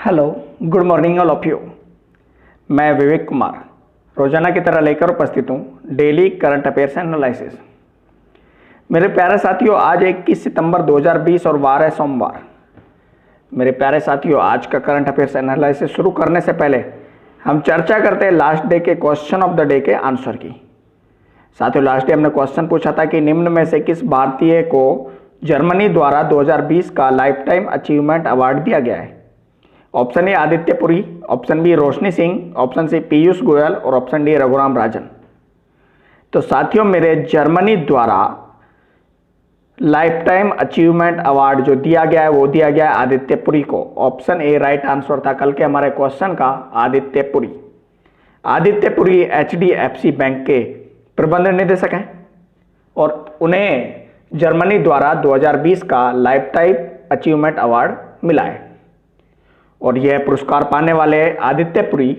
Hello, good morning all of you. मैं विवेक कुमार रोजाना की तरह लेकर उपस्थित हूँ डेली करंट अफेयर्स एनालिसिस। मेरे प्यारे साथियों, आज 21 सितंबर 2020 और वार है सोमवार। मेरे प्यारे साथियों, आज का करंट अफेयर्स एनालिसिस शुरू करने से पहले हम चर्चा करते हैं लास्ट डे के क्वेश्चन ऑफ द डे के आंसर की। साथियों, लास्ट डे हमने क्वेश्चन पूछा था कि निम्न में से किस भारतीय को जर्मनी द्वारा 2020 का लाइफ टाइम अचीवमेंट अवार्ड दिया गया है। Option A Aditya Puri, option B Roshni Singh, option C Piyush Goyal और ऑप्शन डी रघुराम राजन। तो साथियों, मेरे जर्मनी द्वारा लाइफ टाइम अचीवमेंट अवार्ड जो दिया गया है वो दिया गया है आदित्य पुरी को। ऑप्शन ए राइट आंसर था कल के हमारे क्वेश्चन का, आदित्य पुरी। आदित्य पुरी HDFC बैंक के प्रबंध निदेशक हैं और उन्हें जर्मनी द्वारा 2020 का लाइफ टाइम अचीवमेंट अवार्ड मिला है और यह पुरस्कार पाने वाले आदित्य पुरी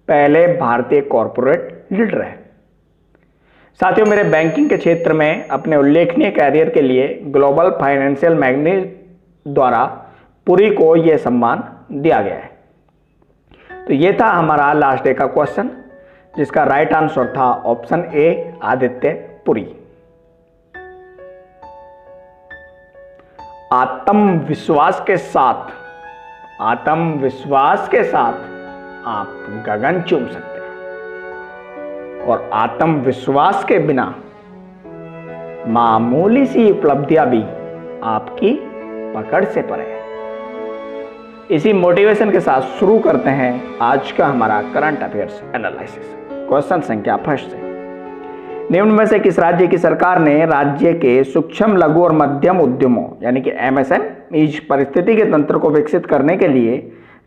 पहले भारतीय कॉरपोरेट लीडर है। साथियों, मेरे बैंकिंग के क्षेत्र में अपने उल्लेखनीय कैरियर के लिए ग्लोबल फाइनेंशियल मैगजीन द्वारा पुरी को यह सम्मान दिया गया है। तो यह था हमारा लास्ट डे का क्वेश्चन, जिसका राइट आंसर था ऑप्शन ए आदित्य पुरी। आत्मविश्वास के साथ आप गगन चूम सकते हैं और आत्मविश्वास के बिना मामूली सी उपलब्धियां भी आपकी पकड़ से परे है। इसी मोटिवेशन के साथ शुरू करते हैं आज का हमारा करंट अफेयर्स एनालिसिस। क्वेश्चन संख्या फर्स्ट से, निम्न में से किस राज्य की सरकार ने राज्य के सूक्ष्म लघु और मध्यम उद्यमों यानी कि MSME परिस्थिति के तंत्र को विकसित करने के लिए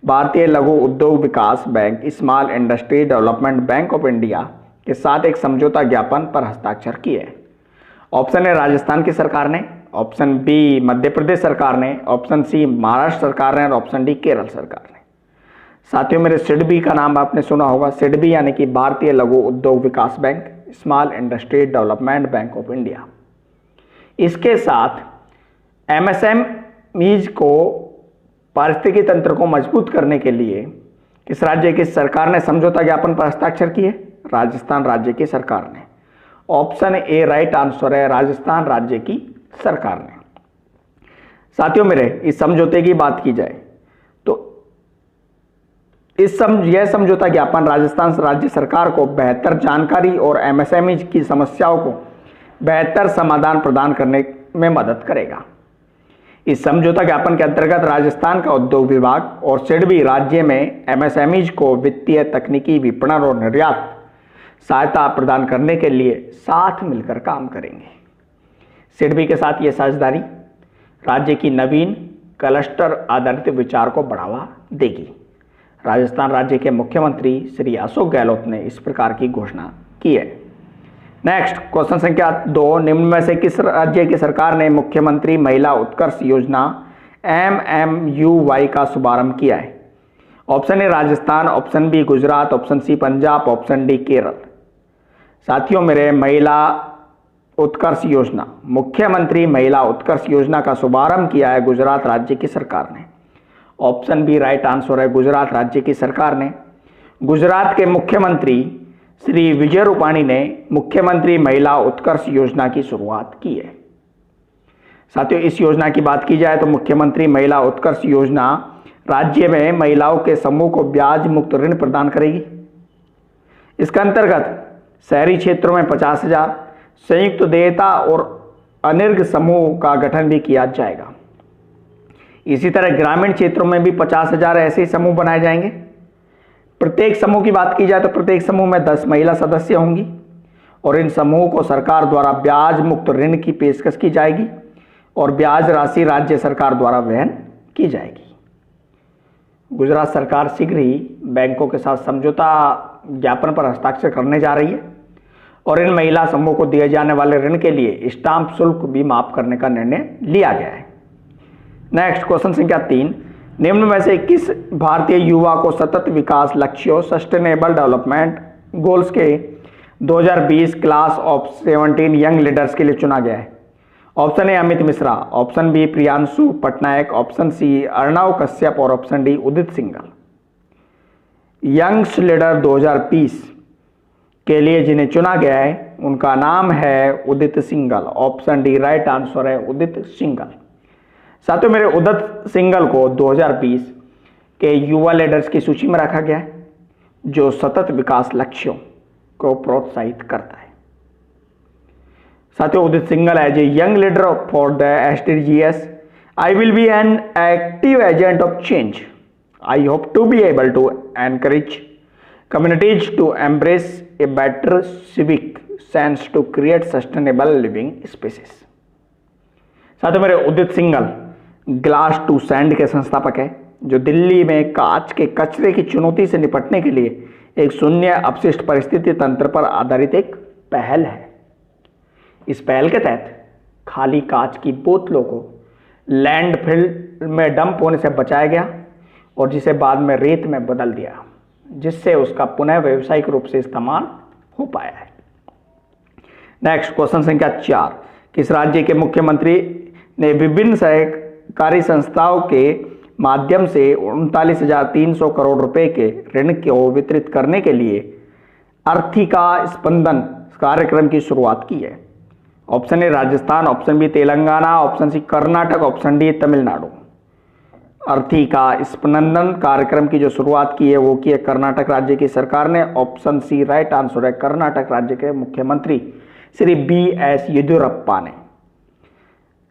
Bharatiya Laghu Udyog Vikas bank, small industry development bank of India के साथ एक समझौता ज्ञापन पर हस्ताक्षर किए? ऑप्शन ए राजस्थान की सरकार ने, ऑप्शन बी मध्य प्रदेश सरकार ने, ऑप्शन सी महाराष्ट्र सरकार ने और ऑप्शन डी केरल सरकार ने। साथियों, मेरे सिडबी का नाम आपने सुना होगा। सिडबी यानी कि Bharatiya Laghu Udyog Vikas bank, small industry development bank of India. इसके साथ MSMEs को पारिस्थितिकी तंत्र को मजबूत करने के लिए किस राज्य की सरकार ने समझौता ज्ञापन पर हस्ताक्षर किए? राजस्थान राज्य की सरकार ने। ऑप्शन ए राइट आंसर है, राजस्थान राज्य की सरकार ने। साथियों, मेरे इस समझौते की बात की जाए तो यह समझौता ज्ञापन राजस्थान राज्य सरकार को बेहतर जानकारी और MSME की समस्याओं को बेहतर समाधान प्रदान करने में मदद करेगा। इस समझौता ज्ञापन के अंतर्गत राजस्थान का उद्योग विभाग और सिडबी राज्य में MSMEs को वित्तीय, तकनीकी, विपणन और निर्यात सहायता प्रदान करने के लिए साथ मिलकर काम करेंगे। सिडबी के साथ यह साझेदारी राज्य की नवीन क्लस्टर आधारित विचार को बढ़ावा देगी। राजस्थान राज्य के मुख्यमंत्री श्री अशोक गहलोत ने इस प्रकार की घोषणा की है। नेक्स्ट क्वेश्चन संख्या 2, निम्न में से किस राज्य की सरकार ने मुख्यमंत्री महिला उत्कर्ष योजना MMUY का शुभारंभ किया है? Option A Rajasthan, option B Gujarat, option C Punjab, option D Kerala. साथियों, मेरे महिला उत्कर्ष योजना, मुख्यमंत्री महिला उत्कर्ष योजना का शुभारंभ किया है गुजरात राज्य की सरकार ने। ऑप्शन बी राइट आंसर है, गुजरात राज्य की सरकार ने। गुजरात के मुख्यमंत्री श्री विजय रूपाणी ने मुख्यमंत्री महिला उत्कर्ष योजना की शुरुआत की है। साथियों, इस योजना की बात की जाए तो मुख्यमंत्री महिला उत्कर्ष योजना राज्य में महिलाओं के समूह को ब्याज मुक्त ऋण प्रदान करेगी। इसके अंतर्गत शहरी क्षेत्रों में 50,000 संयुक्त देयता और अनिर्घ समूह का गठन भी किया जाएगा। इसी तरह ग्रामीण क्षेत्रों में भी 50,000 ऐसे ही समूह बनाए जाएंगे। प्रत्येक समूह की बात की जाए तो प्रत्येक समूह में 10 महिला सदस्य होंगी और इन समूह को सरकार द्वारा ब्याज मुक्त ऋण की पेशकश की जाएगी और ब्याज राशि राज्य सरकार द्वारा वहन की जाएगी। गुजरात सरकार शीघ्र ही बैंकों के साथ समझौता ज्ञापन पर हस्ताक्षर करने जा रही है और इन महिला समूह को दिए जाने वाले ऋण के लिए स्टाम्प शुल्क भी माफ करने का निर्णय लिया गया है। नेक्स्ट क्वेश्चन संख्या 3, निम्न में से किस भारतीय युवा को सतत विकास लक्ष्यों सस्टेनेबल डेवलपमेंट गोल्स के 2020 क्लास ऑफ 17 यंग लीडर्स के लिए चुना गया है? Option A Amit Mishra, option B Priyanshu Patnaik, option C Arnav Kashyap और option D Udit Singhal. Youngs leader 2020 के लिए जिन्हें चुना गया है उनका नाम है Udit Singhal. Option D right answer है उदित सिंघल। साथियों मेरे उदित सिंघल को 2020 के युवा लीडर्स की सूची में रखा गया है जो सतत विकास लक्ष्यों को प्रोत्साहित करता है। साथियों Udit Singhal as a young leader for the SDGs, I will be an active agent of change. I hope to be able to encourage communities to embrace a better civic sense to create sustainable living spaces. साथियों मेरे उदित Singhal glass to sand के संस्थापक है जो दिल्ली में कांच के कचरे की चुनौती से निपटने के लिए एक शून्य अपशिष्ट परिस्थिति तंत्र पर आधारित एक पहल है। इस पहल के तहत खाली कांच की बोतलों को लैंडफिल में डंप होने से बचाया गया और जिसे बाद में रेत में बदल दिया, जिससे उसका पुनः व्यावसायिक रूप से इस्तेमाल हो पाया है। नेक्स्ट क्वेश्चन संख्या 4, किस राज्य के मुख्यमंत्री ने विभिन्न सहकारी संस्थाओं के माध्यम से 39,300 करोड़ रुपए के ऋण को वितरित करने के लिए आर्थिका स्पंदन कार्यक्रम की शुरुआत की है? Option A Rajasthan, option B Telangana, option C Karnataka, option D Tamil Nadu. Arthika Spandan कार्यक्रम की जो शुरुआत की है वो की है कर्नाटक राज्य की सरकार ने। ऑप्शन सी राइट आंसर है कर्नाटक राज्य के मुख्यमंत्री श्री BS येदियुरप्पा ने।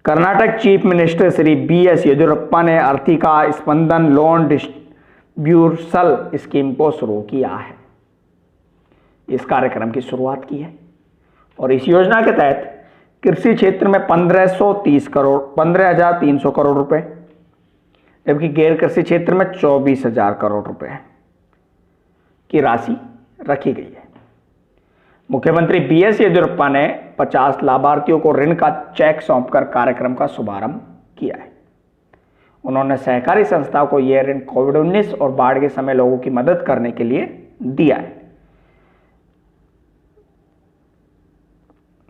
Karnataka chief minister Shri BS Yediyurappa ने आर्थिका स्पंदन लोन डिस्ट्रीब्यूशन स्कीम को शुरू किया है। इस कार्यक्रम की शुरुआत की है और इस योजना के तहत कृषि क्षेत्र में 15,300 करोड़ रुपए, जबकि गैर कृषि क्षेत्र में 24,000 करोड़ रुपए की राशि रखी गई है। मुख्यमंत्री BS येदियुरप्पा ने 50 लाभार्थियों को ऋण का चेक सौंपकर कार्यक्रम का शुभारंभ किया है। उन्होंने सहकारी संस्थाओं को यह ऋण कोविड-19 और बाढ़ के समय लोगों की मदद करने के लिए दिया है।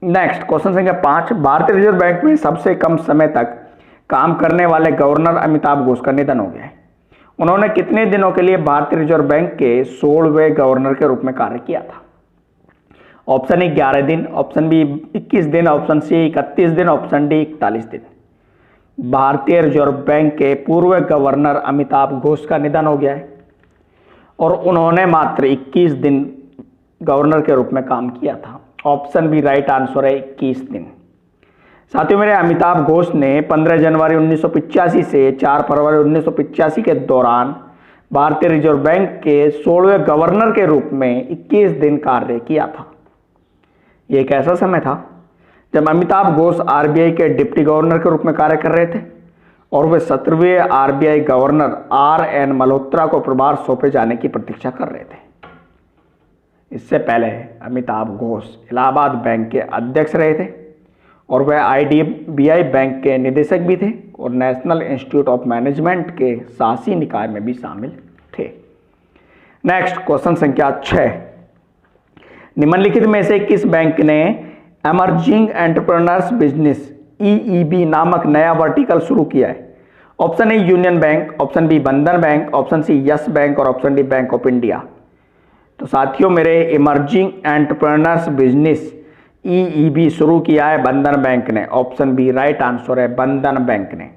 नेक्स्ट क्वेश्चन संख्या 5, भारतीय रिजर्व बैंक में सबसे कम समय तक काम करने वाले गवर्नर अमिताभ घोष का निधन हो गया है। उन्होंने कितने दिनों के लिए भारतीय रिजर्व बैंक के 16वें गवर्नर के रूप में कार्य किया था? ऑप्शन ए 11 दिन, ऑप्शन बी 21 दिन, ऑप्शन सी 31 दिन, ऑप्शन डी 41 दिन। भारतीय रिजर्व बैंक के पूर्व गवर्नर अमिताभ घोष का निधन हो गया है और उन्होंने मात्र 21 दिन गवर्नर के रूप में काम किया था। ऑप्शन बी राइट आंसर है 21 दिन। साथियों मेरे अमिताभ घोष ने 15 जनवरी 1985 से 4 फरवरी 1985 के दौरान भारतीय रिजर्व बैंक के 16वें गवर्नर के रूप में 21 दिन कार्य किया था। यह एक ऐसा समय था जब अमिताभ घोष RBI के डिप्टी गवर्नर के रूप में कार्य कर रहे थे और वे 17वें RBI गवर्नर RN मल्होत्रा को प्रभार सौंपे जाने की प्रतीक्षा कर रहे थे। इससे पहले अमिताभ घोष इलाहाबाद बैंक के अध्यक्ष रहे थे और वह IDBI बैंक के निदेशक भी थे और नेशनल इंस्टीट्यूट ऑफ मैनेजमेंट के शासी निकाय में भी शामिल थे। नेक्स्ट क्वेश्चन संख्या 6, निम्नलिखित में से किस बैंक ने एमर्जिंग एंटरप्रेन्योर्स बिजनेस EEB नामक नया वर्टिकल शुरू किया है? Option A Union Bank, option B Bandhan bank, option C Yes Bank और option D Bank of India. तो साथियों मेरे इमर्जिंग एंटरप्रेन्योर्स बिजनेस EEB शुरू किया है बंधन बैंक ने। ऑप्शन बी राइट आंसर है बंधन बैंक ने।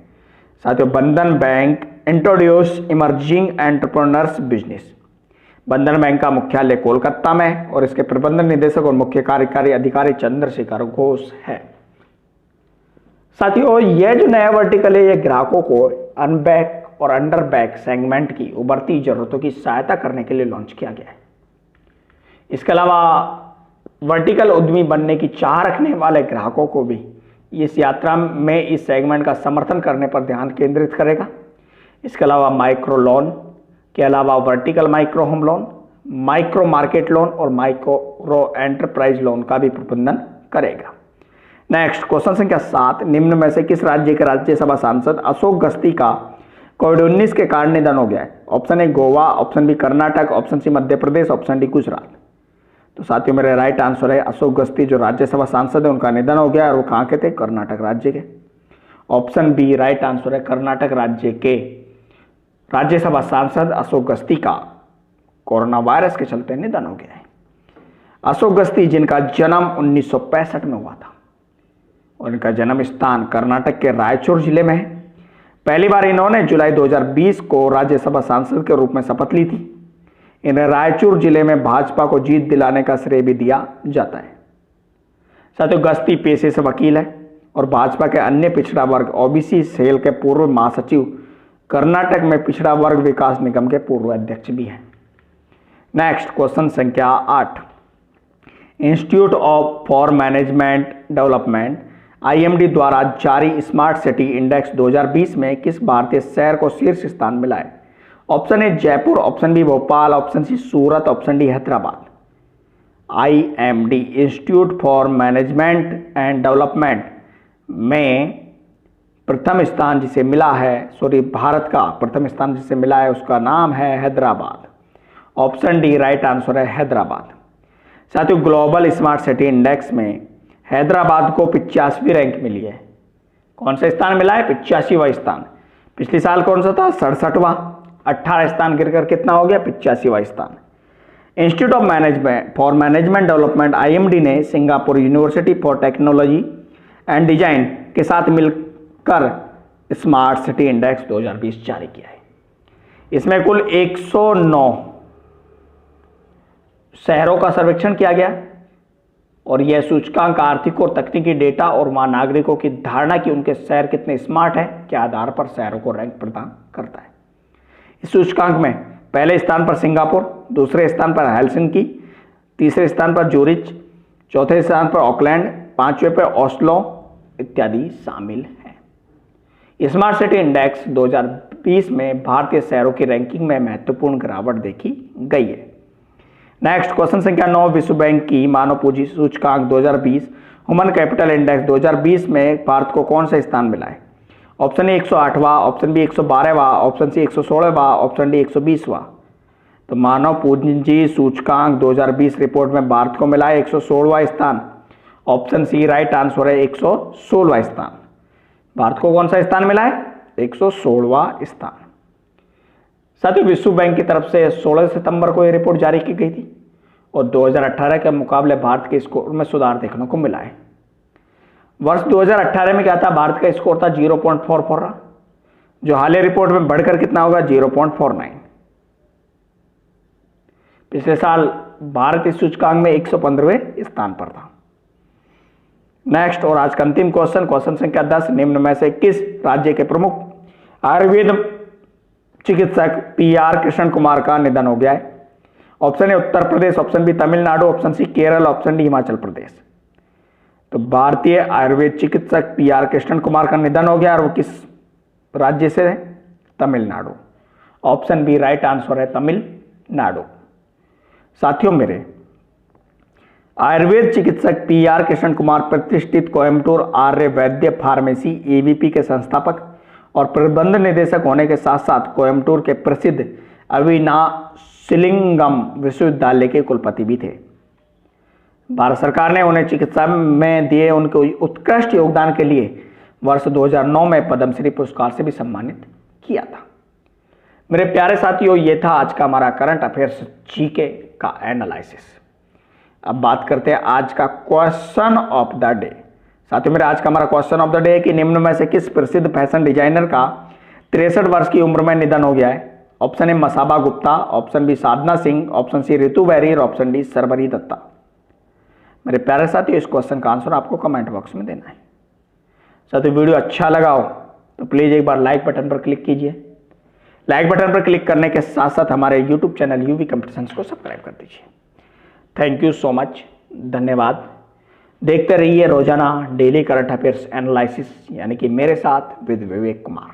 साथियों बंधन bank introduce emerging entrepreneurs business. बंधन बैंक का मुख्यालय कोलकाता में है और इसके प्रबंधन निदेशक और मुख्य कार्यकारी अधिकारी चंद्रशेखर घोष है। साथियों यह जो नया वर्टिकल है यह ग्राहकों को अनबैक और अंडरबैक सेगमेंट की उभरती जरूरतों की सहायता करने के लिए लॉन्च किया गया है। इसके अलावा वर्टिकल उद्यमी बनने की चाह रखने वाले ग्राहकों को भी इस यात्रा में इस सेगमेंट का समर्थन करने पर ध्यान केंद्रित करेगा। इसके अलावा माइक्रो लोन के अलावा vertical micro home loan, micro market loan और माइक्रो एंटरप्राइज लोन का भी प्रबंधन करेगा। नेक्स्ट क्वेश्चन संख्या 7, निम्न में से किस राज्य के राज्यसभा सांसद अशोक गस्ती का कोविड-19 के कारण निधन हो गया है? Option A Goa, option B Karnataka, option C Madhya Pradesh, option D Gujarat. तो साथियों मेरा राइट आंसर है अशोक गस्ती, जो राज्यसभा सांसद है उनका निधन हो गया और वो कहाँ के थे? कर्नाटक राज्य के। ऑप्शन बी राइट आंसर है, कर्नाटक राज्य के राज्यसभा सांसद अशोक गस्ती का कोरोना वायरस के चलते निधन हो गया है। अशोक गस्ती जिनका जन्म 1965 में हुआ था और इनका जन्म स्थान कर्नाटक के रायचूर जिले में है। पहली बार इन्होंने जुलाई 2020 को राज्यसभा सांसद के रूप में शपथ ली थी। इन्हें रायचूर जिले में भाजपा को जीत दिलाने का श्रेय भी दिया जाता है। साथियों गस्ती पेशे से वकील है और भाजपा के अन्य पिछड़ा वर्ग ओबीसी सेल के पूर्व महासचिव, कर्नाटक में पिछड़ा वर्ग विकास निगम के पूर्व अध्यक्ष भी हैं। नेक्स्ट क्वेश्चन संख्या 8, institute for management development IMD द्वारा जारी स्मार्ट सिटी इंडेक्स 2020 में किस भारतीय शहर को शीर्ष स्थान मिला है? Option A Jaipur, option B Bhopal, option C Surat, option D Hyderabad. IMD institute for management and development में प्रथम स्थान जिसे मिला है, भारत का प्रथम स्थान जिसे मिला है उसका नाम है Hyderabad. Option D right answer है हैदराबाद। साथियों ग्लोबल स्मार्ट सिटी इंडेक्स में हैदराबाद को 85वीं रैंक मिली है। कौन सा स्थान मिला है? 85वां स्थान। पिछले साल कौन सा था? 67वां। 18 स्थान गिरकर कितना हो गया? 85वां स्थान। Institute of management for management development IMD ने Singapore university for technology and design के साथ मिलकर स्मार्ट सिटी इंडेक्स 2020 जारी किया है। इसमें कुल 109 शहरों का सर्वेक्षण किया गया और यह सूचकांक आर्थिक और तकनीकी डेटा और वहां नागरिकों की धारणा कि उनके शहर कितने स्मार्ट है के आधार पर शहरों को रैंक प्रदान करता है। इस सूचकांक में पहले स्थान पर सिंगापुर, दूसरे स्थान पर हेलसिंकी, तीसरे स्थान पर जूरिच, चौथे स्थान पर ऑकलैंड, पांचवें पर ओस्लो इत्यादि शामिल हैं। स्मार्ट सिटी इंडेक्स 2020 में भारतीय शहरों की रैंकिंग में महत्वपूर्ण गिरावट देखी गई है। नेक्स्ट क्वेश्चन संख्या 9, विश्व बैंक की मानव पूंजी सूचकांक 2020 ह्यूमन कैपिटल इंडेक्स 2020 में भारत को कौन सा स्थान मिला है? ऑप्शन ए 108वां, ऑप्शन बी 112वां, ऑप्शन सी 116वां, ऑप्शन डी 120वां। तो मानव पूंजी सूचकांक 2020 रिपोर्ट में भारत को मिला है 116वां स्थान। ऑप्शन सी राइट आंसर है 116वां स्थान। भारत को कौन सा स्थान मिला है? 116वां स्थान। साथियों विश्व बैंक की तरफ से 16 सितंबर को यह रिपोर्ट जारी की गई थी और 2018 के मुकाबले भारत के स्कोर में सुधार देखने को मिला है। वर्ष 2018 में क्या था? भारत का स्कोर था 0.44 रहा, जो हालिया रिपोर्ट में बढ़कर कितना होगा? 0.49। पिछले साल भारत इस सूचकांक में 115वें स्थान पर था। नेक्स्ट और आज का अंतिम क्वेश्चन संख्या 10, निम्न में से किस राज्य के प्रमुख आयुर्वेद चिकित्सक PR कृष्ण कुमार का निधन हो गया है? Option A Uttar Pradesh, option B Tamil Nadu, option C Kerala, option D Himachal Pradesh. तो भारतीय आयुर्वेद चिकित्सक PR कृष्ण कुमार का निधन हो गया और वो किस राज्य से है? Tamil Nadu. Option B right answer है तमिलनाडु। साथियों मेरे आयुर्वेद चिकित्सक PR कृष्ण कुमार प्रतिष्ठित कोयम्बटूर आर्य वैद्य फार्मेसी AVP के संस्थापक और प्रबंध निदेशक होने के साथ साथ कोयम्बटूर के प्रसिद्ध अविनाशिलिंगम विश्वविद्यालय के कुलपति भी थे। भारत सरकार ने उन्हें चिकित्सा में दिए उनके उत्कृष्ट योगदान के लिए वर्ष 2009 में पद्मश्री पुरस्कार से भी सम्मानित किया था। मेरे प्यारे साथियों, ये था आज का हमारा करंट अफेयर्स GK का एनालिसिस। अब बात करते हैं आज का क्वेश्चन ऑफ द डे। साथियों मेरा आज का हमारा क्वेश्चन ऑफ द डे है कि निम्न में से किस प्रसिद्ध फैशन डिजाइनर का 63 वर्ष की उम्र में निधन हो गया है? Option A Masaba Gupta, option B Sadhana Singh, option C Ritu Beri और ऑप्शन डी सरबरी दत्ता। मेरे प्यारे साथियों इस क्वेश्चन का आंसर आपको कमेंट बॉक्स में देना है। साथियों वीडियो अच्छा लगा हो तो प्लीज एक बार लाइक बटन पर क्लिक कीजिए। लाइक बटन पर क्लिक करने के साथ साथ हमारे यूट्यूब चैनल UV कॉम्पिटिशन्स को सब्सक्राइब कर दीजिए। थैंक यू सो मच, धन्यवाद। देखते रहिए रोजाना डेली करंट अफेयर्स एनालिसिस यानी कि मेरे साथ विद विवेक कुमार।